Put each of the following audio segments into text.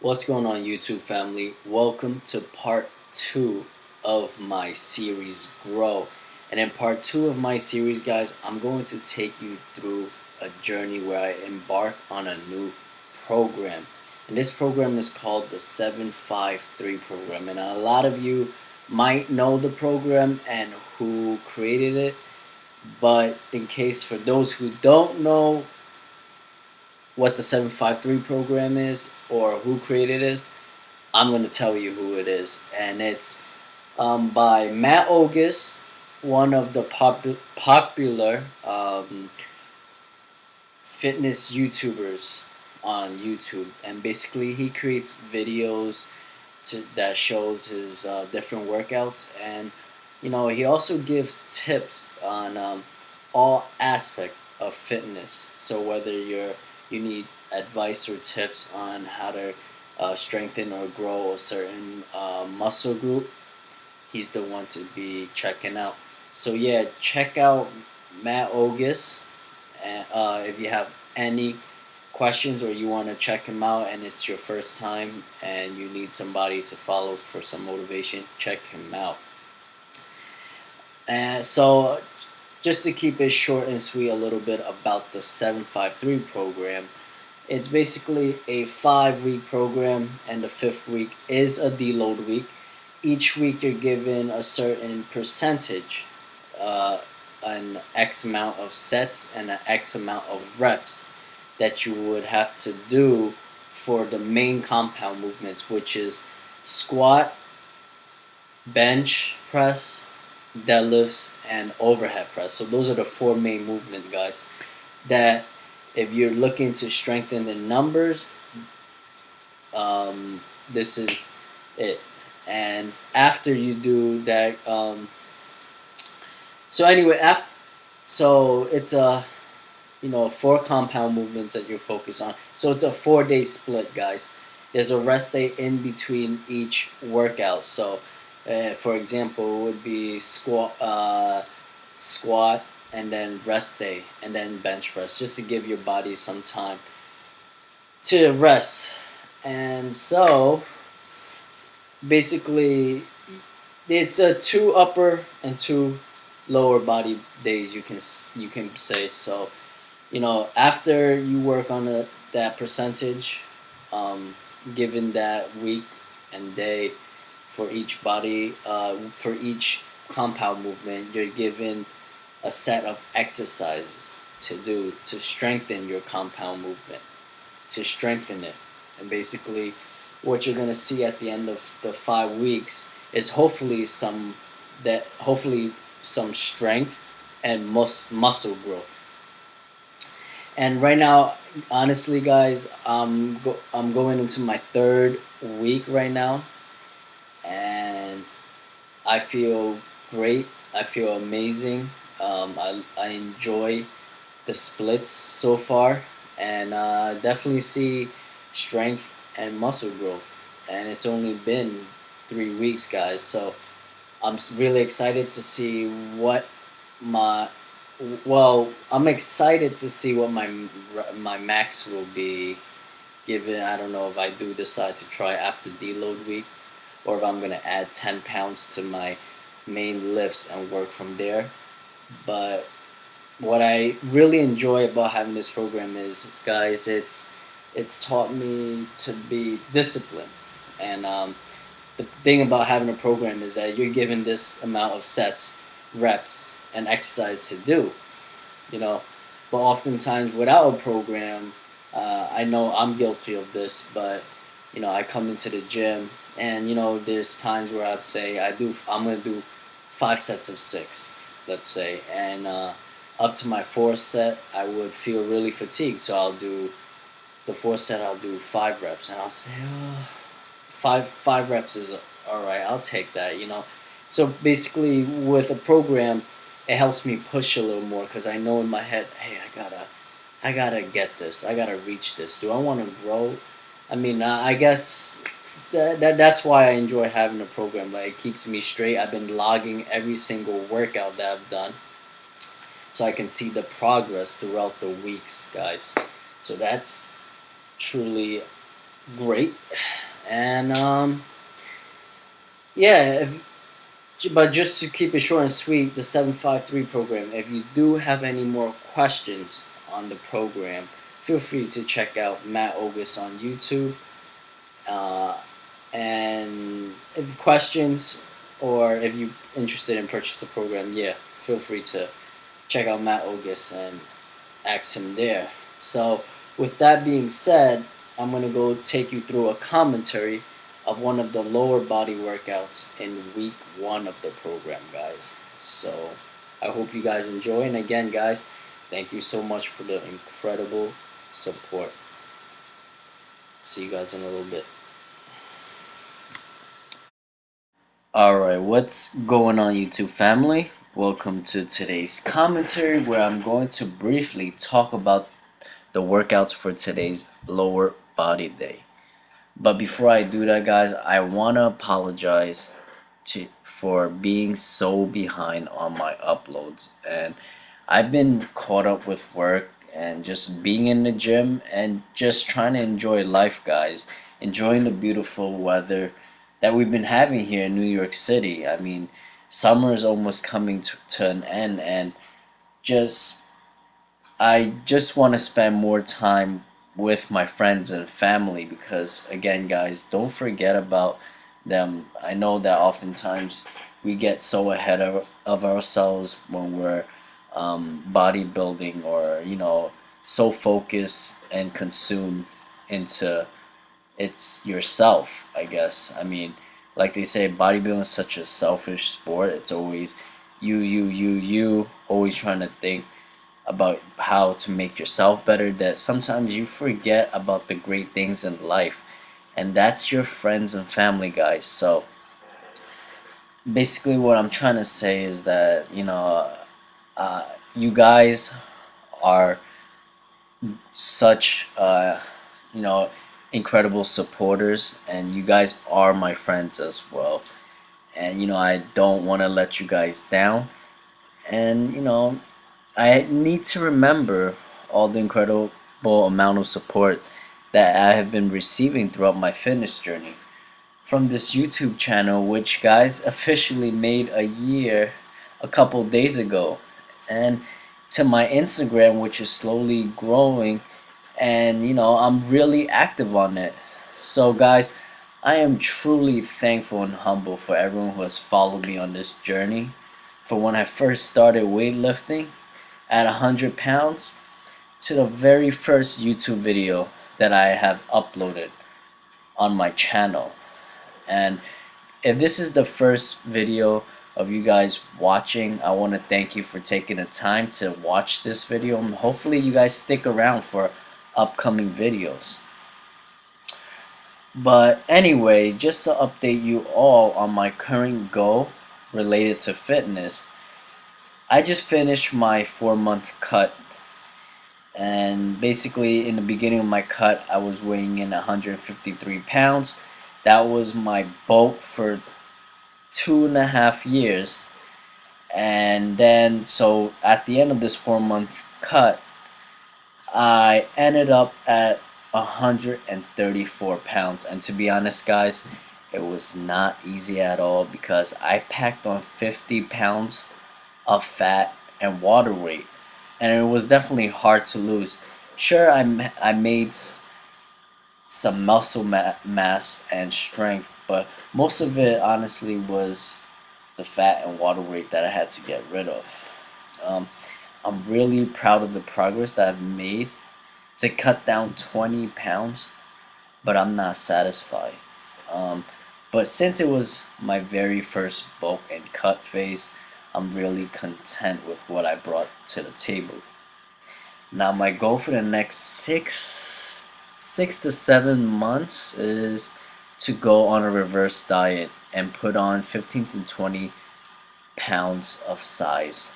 What's going on, YouTube family? Welcome to part 2 of my series Grow. And in part 2 of my series, guys, I'm going to take you through a journey where I embark on a new program. And this program is called the 753 program. And a lot of you might know the program and who created it. But in case for those who don't know what the 753 program is or who created it, I'm going to tell you who it is. And it's by Matt Ogus, one of the popular fitness YouTubers on YouTube. And basically, he creates videos that shows his different workouts. And, he also gives tips on all aspect of fitness. So whether you need advice or tips on how to strengthen or grow a certain muscle group, he's the one to be checking out. So yeah, check out Matt Ogus, and if you have any questions or you want to check him out and it's your first time and you need somebody to follow for some motivation, check him out. And so just to keep it short and sweet, a little bit about the 753 program. It's basically a 5-week program, and the 5th week is a deload week. Each week you're given a certain percentage, an X amount of sets and an X amount of reps that you would have to do for the main compound movements, which is squat, bench press, deadlifts, and overhead press. So those are the 4 main movement, guys, that if you're looking to strengthen the numbers, this is it. And after you do that, so anyway, so it's a 4 compound movements that you focus on. So it's a 4-day split, guys. There's a rest day in between each workout. So, for example, it would be squat, and then rest day, and then bench press, just to give your body some time to rest. And so, basically, it's a 2 upper and 2 lower body days. You can say so. After you work on that percentage, given that week and day for each body, for each compound movement, you're given a set of exercises to do to strengthen your compound movement, to strengthen it. And basically, what you're gonna see at the end of the 5 weeks is hopefully some strength and muscle growth. And right now, honestly, guys, I'm going into my 3rd week right now, and I feel great. I feel amazing. I enjoy the splits so far, and definitely see strength and muscle growth. And it's only been 3 weeks, guys. So I'm really excited to see what my I'm excited to see what my max will be, given I don't know if I do decide to try after deload week, or if I'm gonna add 10 pounds to my main lifts and work from there. But what I really enjoy about having this program is, guys, it's taught me to be disciplined. And the thing about having a program is that you're given this amount of sets, reps, and exercise to do. you know. But oftentimes, without a program, I know I'm guilty of this, but I come into the gym, and there's times where I'd say I'm gonna do 5 sets of 6, let's say, and up to my 4th set, I would feel really fatigued. So I'll do the 4th set. I'll do 5 reps, and I'll say, oh, five reps is all right. I'll take that. So basically, with a program, it helps me push a little more because I know in my head, hey, I gotta get this. I gotta reach this. Do I want to grow? I mean, I guess that's why I enjoy having a program. Like, it keeps me straight. I've been logging every single workout that I've done, so I can see the progress throughout the weeks, guys. So that's truly great. And yeah, but just to keep it short and sweet, the 753 program, if you do have any more questions on the program, feel free to check out Matt Ogus on YouTube. Uh, and if questions or if you're interested in purchase the program, yeah, feel free to check out Matt Ogus and ask him there. So, with that being said, I'm gonna go take you through a commentary of one of the lower body workouts in week one of the program, guys. So, I hope you guys enjoy. And again, guys, thank you so much for the incredible support. See you guys in a little bit. Alright, what's going on, YouTube family? Welcome to today's commentary where I'm going to briefly talk about the workouts for today's lower body day. But before I do that, guys, I want to apologize for being so behind on my uploads. And I've been caught up with work and just being in the gym and just trying to enjoy life, guys. Enjoying the beautiful weather that we've been having here in New York City. I mean, summer is almost coming to an end, and just I just want to spend more time with my friends and family because, again, guys, don't forget about them. I know that oftentimes we get so ahead of ourselves when we're bodybuilding, or, so focused and consumed into it's yourself, I guess. I mean, like they say, bodybuilding is such a selfish sport. It's always you, always trying to think about how to make yourself better, that sometimes you forget about the great things in life, and that's your friends and family, guys. So basically what I'm trying to say is that, uh, you guys are such you know incredible supporters, and you guys are my friends as well. And I don't want to let you guys down. And I need to remember all the incredible amount of support that I have been receiving throughout my fitness journey from this YouTube channel, which, guys, officially made a year a couple days ago, and to my Instagram, which is slowly growing, and I'm really active on it. So, guys, I am truly thankful and humble for everyone who has followed me on this journey. For when I first started weightlifting at 100 pounds to the very first YouTube video that I have uploaded on my channel. And if this is the first video of you guys watching, I want to thank you for taking the time to watch this video, and hopefully you guys stick around for upcoming videos. But anyway, just to update you all on my current goal related to fitness, I just finished my 4-month cut. And basically, in the beginning of my cut, I was weighing in 153 pounds. That was my bulk for 2.5 years. And then, so at the end of this 4-month cut, I ended up at 134 pounds. And to be honest, guys, it was not easy at all because I packed on 50 pounds of fat and water weight, and it was definitely hard to lose. Sure, I made some muscle mass and strength, but most of it honestly was the fat and water weight that I had to get rid of. I'm really proud of the progress that I've made to cut down 20 pounds, but I'm not satisfied. But since it was my very first bulk and cut phase, I'm really content with what I brought to the table. Now, my goal for the next six to 7 months is to go on a reverse diet and put on 15 to 20 pounds of size.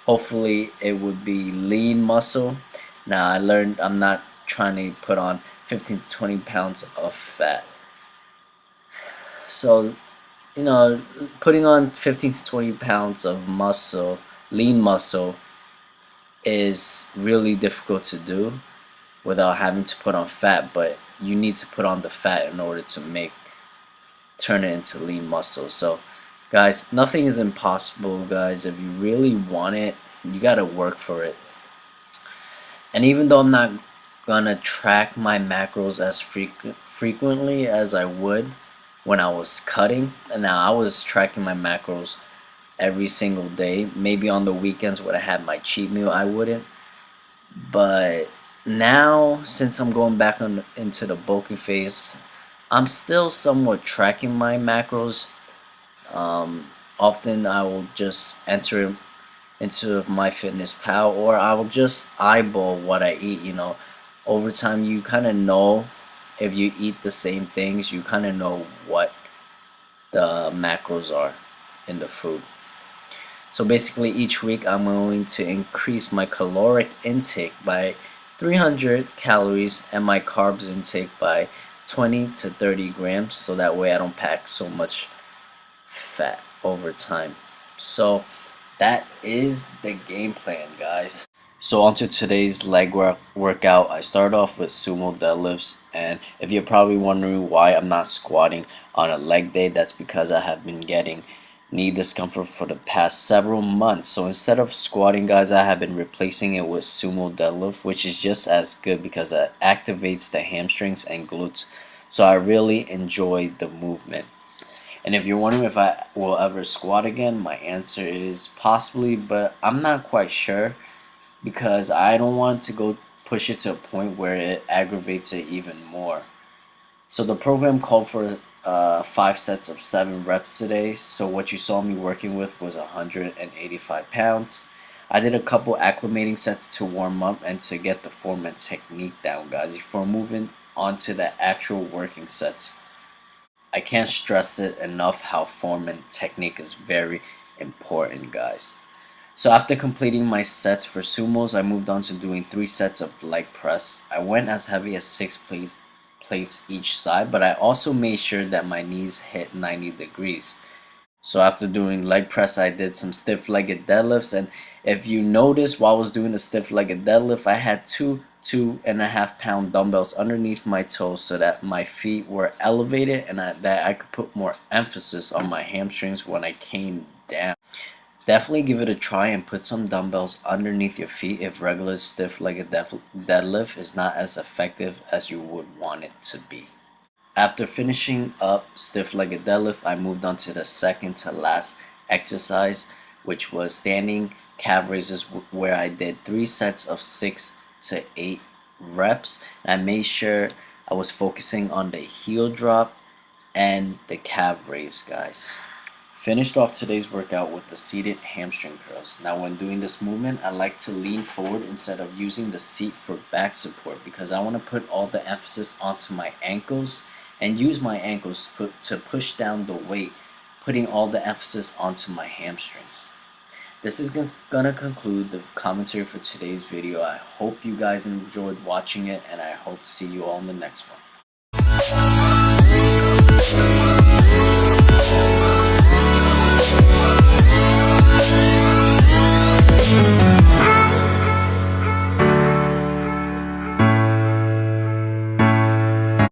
Hopefully, it would be lean muscle. Now, I learned I'm not trying to put on 15 to 20 pounds of fat. So, putting on 15 to 20 pounds of muscle, lean muscle, is really difficult to do. without having to put on fat, but you need to put on the fat in order to turn it into lean muscle. So guys, nothing is impossible, guys. If you really want it, you gotta work for it. And even though I'm not gonna track my macros as frequently as I would when I was cutting, and now I was tracking my macros every single day. Maybe on the weekends when I had my cheat meal I wouldn't, but now since I'm going back into the bulking phase, I'm still somewhat tracking my macros. Often I will just enter into MyFitnessPal, or I will just eyeball what I eat. Over time you kind of know, if you eat the same things, you kind of know what the macros are in the food. So basically each week I'm going to increase my caloric intake by 300 calories and my carbs intake by 20 to 30 grams, so that way I don't pack so much fat over time. So that is the game plan, guys. So onto today's leg workout. I start off with sumo deadlifts, and if you're probably wondering why I'm not squatting on a leg day, that's because I have been getting knee discomfort for the past several months. So instead of squatting, guys, I have been replacing it with sumo deadlift, which is just as good because it activates the hamstrings and glutes. So I really enjoy the movement. And if you're wondering if I will ever squat again, my answer is possibly, but I'm not quite sure because I don't want to go push it to a point where it aggravates it even more. So the program called for 5 sets of 7 reps today. So what you saw me working with was 185 pounds. I did a couple acclimating sets to warm up and to get the form and technique down, guys, before moving on to the actual working sets. I can't stress it enough how form and technique is very important, guys. So after completing my sets for sumos, I moved on to doing 3 sets of leg press. I went as heavy as 6 plates each side, but I also made sure that my knees hit 90 degrees. So after doing leg press, I did some stiff-legged deadlifts, and if you notice, while I was doing the stiff-legged deadlift, I had two 2.5-pound dumbbells underneath my toes so that my feet were elevated and that I could put more emphasis on my hamstrings when I came down. Definitely give it a try and put some dumbbells underneath your feet if regular stiff-legged deadlift is not as effective as you would want it to be. After finishing up stiff-legged deadlift, I moved on to the second to last exercise, which was standing calf raises, where I did 3 sets of 6 to 8 reps. And I made sure I was focusing on the heel drop and the calf raise, guys. Finished off today's workout with the seated hamstring curls. Now when doing this movement, I like to lean forward instead of using the seat for back support because I want to put all the emphasis onto my ankles and use my ankles to push down the weight, putting all the emphasis onto my hamstrings. This is gonna conclude the commentary for today's video. I hope you guys enjoyed watching it, and I hope to see you all in the next one.